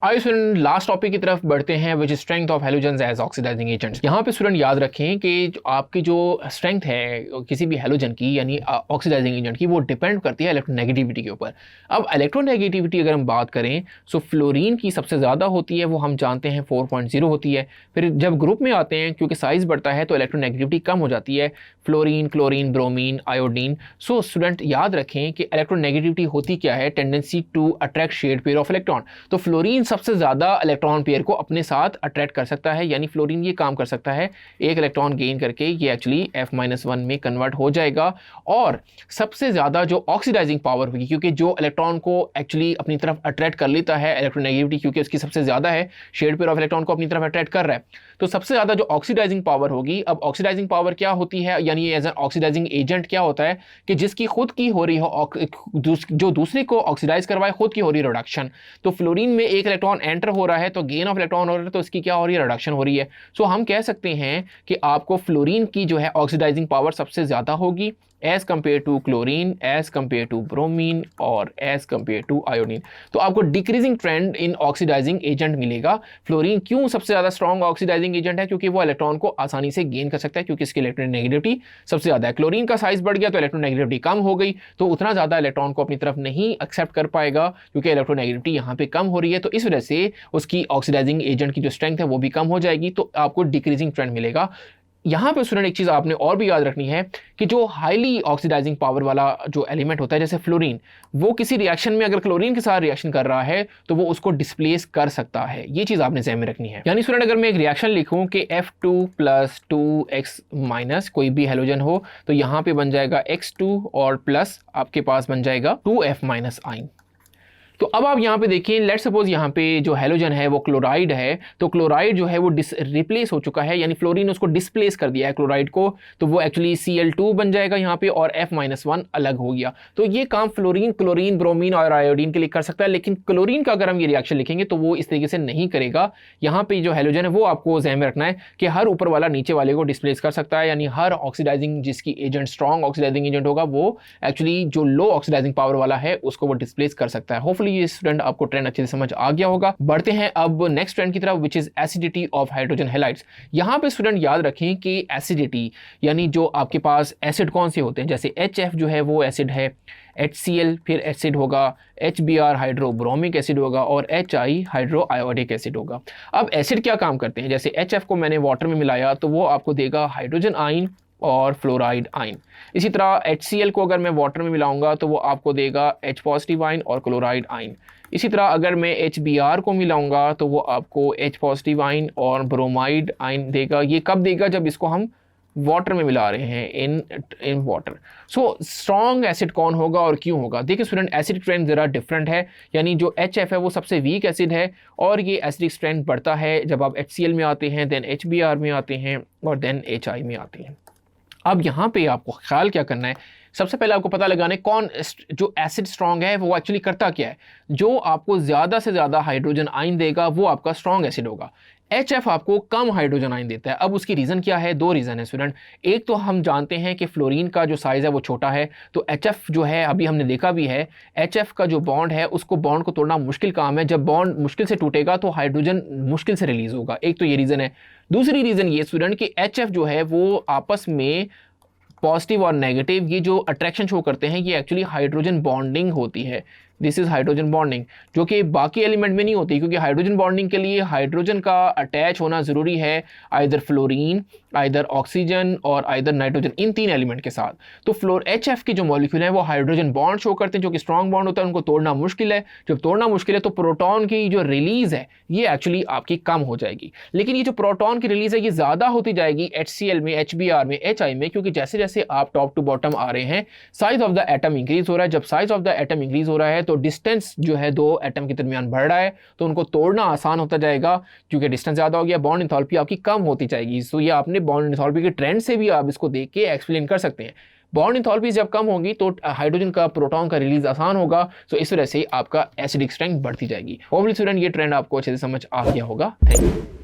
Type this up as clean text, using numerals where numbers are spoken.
आइए student last topic की तरफ बढ़ते हैं which strength of halogens as oxidising agents. यहाँ पे स्टूडेंट याद रखें कि आपकी जो स्ट्रेंथ है किसी भी हैलोजन की यानी ऑक्सीडाइजिंग एजेंट की, वो डिपेंड करती है इलेक्ट्रोनेगेटिविटी के ऊपर। अब इलेक्ट्रोनेगेटिविटी अगर हम बात करें सो फ्लोरीन की सबसे ज़्यादा होती है, वो हम जानते हैं 4.0 होती है। फिर जब ग्रुप में आते हैं क्योंकि साइज़ बढ़ता है तो इलेक्ट्रोनेगेटिविटी कम हो जाती है, fluorine, chlorine, bromine, iodine. So student याद रखें कि इलेक्ट्रोनेगेटिविटी होती क्या है, tendency to attract shared pair of electron. तो फ्लोरीन सबसे ज़्यादा इलेक्ट्रॉन पेयर को अपने साथ अट्रैक्ट कर सकता है, यानी फ्लोरीन ये काम कर सकता है, एक इलेक्ट्रॉन गेन करके ये एक्चुअली F-1 में कन्वर्ट हो जाएगा। और सबसे ज़्यादा जो ऑक्सीडाइजिंग पावर होगी, क्योंकि जो इलेक्ट्रॉन को एक्चुअली अपनी तरफ अट्रैक्ट कर लेता है इलेक्ट्रोनेगेटिविटी क्योंकि उसकी सबसे ज़्यादा है, शेयर्ड पेयर ऑफ इलेक्ट्रॉन को अपनी तरफ अट्रैक्ट कर रहा है, तो सबसे ज़्यादा जो ऑक्सीडाइजिंग पावर होगी। अब ऑक्सीडाइजिंग पावर क्या होती है, यानी एज एन ऑक्सीडाइजिंग एजेंट क्या होता है कि जिसकी खुद की हो रही हो, जो दूसरे को ऑक्सीडाइज करवाए, खुद की हो रही रिडक्शन। तो फ्लोरीन में एक इलेक्ट्रॉन एंटर हो रहा है तो गेन ऑफ इलेक्ट्रॉन हो रहा है, तो इसकी क्या हो रही है, रिडक्शन हो रही है। सो हम कह सकते हैं कि आपको फ्लोरीन की जो है ऑक्सीडाइजिंग पावर सबसे ज़्यादा होगी as compare to chlorine, as compare to bromine और एज कम्पेयर टू आयोडीन। तो आपको decreasing trend in oxidizing agent मिलेगा। फ्लोरीन क्यों सबसे ज़्यादा स्ट्रॉन्ग ऑक्सीडाइजिंग एजेंट है, क्योंकि वो इलेक्ट्रॉन को आसानी से गेन कर सकता है, क्योंकि इसकी इलेक्ट्रोनेगेटिविटी सबसे ज़्यादा है। क्लोरीन का साइज बढ़ गया तो इलेक्ट्रोनेगेटिविटी कम हो गई, तो उतना ज़्यादा इलेक्ट्रॉन को अपनी तरफ नहीं एक्सेप्ट कर पाएगा क्योंकि इलेक्ट्रोनेगेटिविटी यहाँ पे कम हो रही है। तो इस वजह से उसकी ऑक्सीडाइजिंग एजेंट की जो स्ट्रेंथ है वो भी कम हो जाएगी, तो आपको डिक्रीजिंग ट्रेंड मिलेगा। यहाँ पे स्टूडेंट एक चीज़ आपने और भी याद रखनी है कि जो हाईली ऑक्सीडाइजिंग पावर वाला जो एलिमेंट होता है जैसे फ्लोरीन, वो किसी रिएक्शन में अगर क्लोरीन के साथ रिएक्शन कर रहा है तो वो उसको डिस्प्लेस कर सकता है। ये चीज़ आपने ज़हन में रखनी है। यानी स्टूडेंट अगर मैं एक रिएक्शन लिखूँ कि F2 + 2x- कोई भी हेलोजन हो तो यहाँ पे बन जाएगा X2 और प्लस आपके पास बन जाएगा 2F- आइन। तो अब आप यहाँ पे देखिए, लेट सपोज यहाँ पे जो हेलोजन है वो क्लोराइड है, तो क्लोराइड जो है वो रिप्लेस हो चुका है, यानी फ्लोरीन ने उसको डिस्प्लेस कर दिया है क्लोराइड को, तो वो एक्चुअली Cl2 बन जाएगा यहाँ पे और F-1 अलग हो गया। तो ये काम फ्लोरीन, क्लोरीन, ब्रोमीन और आयोडीन के लिए कर सकता है, लेकिन क्लोरीन का अगर हम ये रिएक्शन लिखेंगे तो वो इस तरीके से नहीं करेगा। यहाँ पे जो हेलोजन है वो आपको ध्यान में रखना है कि हर ऊपर वाला नीचे वाले को डिस्प्लेस कर सकता है, यानी हर ऑक्सीडाइजिंग जिसकी एजेंट स्ट्रॉन्ग ऑक्सीडाइजिंग एजेंट होगा वो एक्चुअली जो लो ऑक्सीडाइजिंग पावर वाला है उसको वो डिस्प्लेस कर सकता है। होपफुली ये स्टूडेंट आपको ट्रेंड अच्छे से समझ आ गया होगा। बढ़ते हैं अब नेक्स्ट ट्रेंड की तरफ which is acidity of hydrogen halides. यहाँ पे स्टूडेंट याद रखें कि एसिडिटी यानी जो आपके पास एसिड कौन से होते हैं, जैसे HF जो है वो एसिड है, HCl फिर एसिड होगा, HBr हाइड्रोब्रोमिक एसिड होगा और HI हाइड्रो आयोडिक एसिड होगा। अब एसिड क्या काम करते हैं, जैसे HF को मैंने वाटर में मिलाया तो वो आपको देगा हाइड्रोजन आइन और फ्लोराइड आइन। इसी तरह HCl को अगर मैं वाटर में मिलाऊंगा तो वो आपको देगा H+ आइन और क्लोराइड आइन। इसी तरह अगर मैं HBr को मिलाऊंगा तो वो आपको H+ आइन और ब्रोमाइड आइन देगा। ये कब देगा, जब इसको हम वाटर में मिला रहे हैं, in water. So strong acid कौन होगा और क्यों होगा। देखिए स्टूडेंट, एसिड स्ट्रेंथ ज़रा डिफरेंट है, यानी जो HF है वो सबसे वीक एसिड है और ये एसिडिक स्ट्रेंथ बढ़ता है जब आप HCl में आते हैं, देन HBr में आते हैं और देन HI में आते हैं। अब यहाँ पे आपको ख्याल क्या करना है, सबसे पहले आपको पता लगाना है कौन जो एसिड स्ट्रॉन्ग है वो एक्चुअली करता क्या है। जो आपको ज़्यादा से ज़्यादा हाइड्रोजन आइन देगा वो आपका स्ट्रॉन्ग एसिड होगा। HF आपको कम हाइड्रोजन आइन देता है। अब उसकी रीज़न क्या है, दो रीज़न है स्टूडेंट। एक तो हम जानते हैं कि फ्लोरीन का जो साइज़ है वो छोटा है, तो HF जो है अभी हमने देखा भी है, HF का जो बॉन्ड है उसको बॉन्ड को तोड़ना मुश्किल काम है। जब बॉन्ड मुश्किल से टूटेगा तो हाइड्रोजन मुश्किल से रिलीज़ होगा। एक तो ये रीज़न है। दूसरी रीज़न ये स्टूडेंट कि HF जो है वो आपस में पॉजिटिव और नेगेटिव ये जो अट्रैक्शन शो करते हैं ये एक्चुअली हाइड्रोजन बॉन्डिंग होती है। दिस इज हाइड्रोजन बॉन्डिंग, जो कि बाकी एलिमेंट में नहीं होती, क्योंकि हाइड्रोजन बॉन्डिंग के लिए हाइड्रोजन का अटैच होना ज़रूरी है आइदर फ्लोरीन, आइदर ऑक्सीजन और आइदर नाइट्रोजन, इन तीन एलिमेंट के साथ। तो HF के जो मॉलिक्यूल हैं वो हाइड्रोजन बॉन्ड शो करते हैं जो कि स्ट्रॉन्ग बॉन्ड होता है, उनको तोड़ना मुश्किल है। जब तोड़ना मुश्किल है तो प्रोटॉन की जो रिलीज़ है ये एक्चुअली आपकी कम हो जाएगी। लेकिन ये जो प्रोटॉन की रिलीज़ है ये ज़्यादा होती जाएगी HCl में, HBr में, HI में, क्योंकि जैसे जैसे आप टॉप टू बॉटम आ रहे हैं size of the atom increase हो रहा है। जब size of the atom increase हो रहा है तो डिस्टेंस जो है दो एटम के दरमियान बढ़ रहा है, तो उनको तोड़ना आसान होता जाएगा क्योंकि डिस्टेंस ज़्यादा हो गया, बॉन्ड एंथैल्पी आपकी कम होती जाएगी। सो ये आपने बॉन्ड एंथैल्पी के ट्रेंड से भी आप इसको देख के एक्सप्लेन कर सकते हैं। बॉन्ड एंथैल्पी जब कम होगी तो हाइड्रोजन का, प्रोटॉन का रिलीज आसान होगा, सो इस वजह से आपका एसिडिक स्ट्रेंथ बढ़ती जाएगी। होपफुली स्टूडेंट ये ट्रेंड आपको अच्छे से समझ आ गया होगा। Thank you.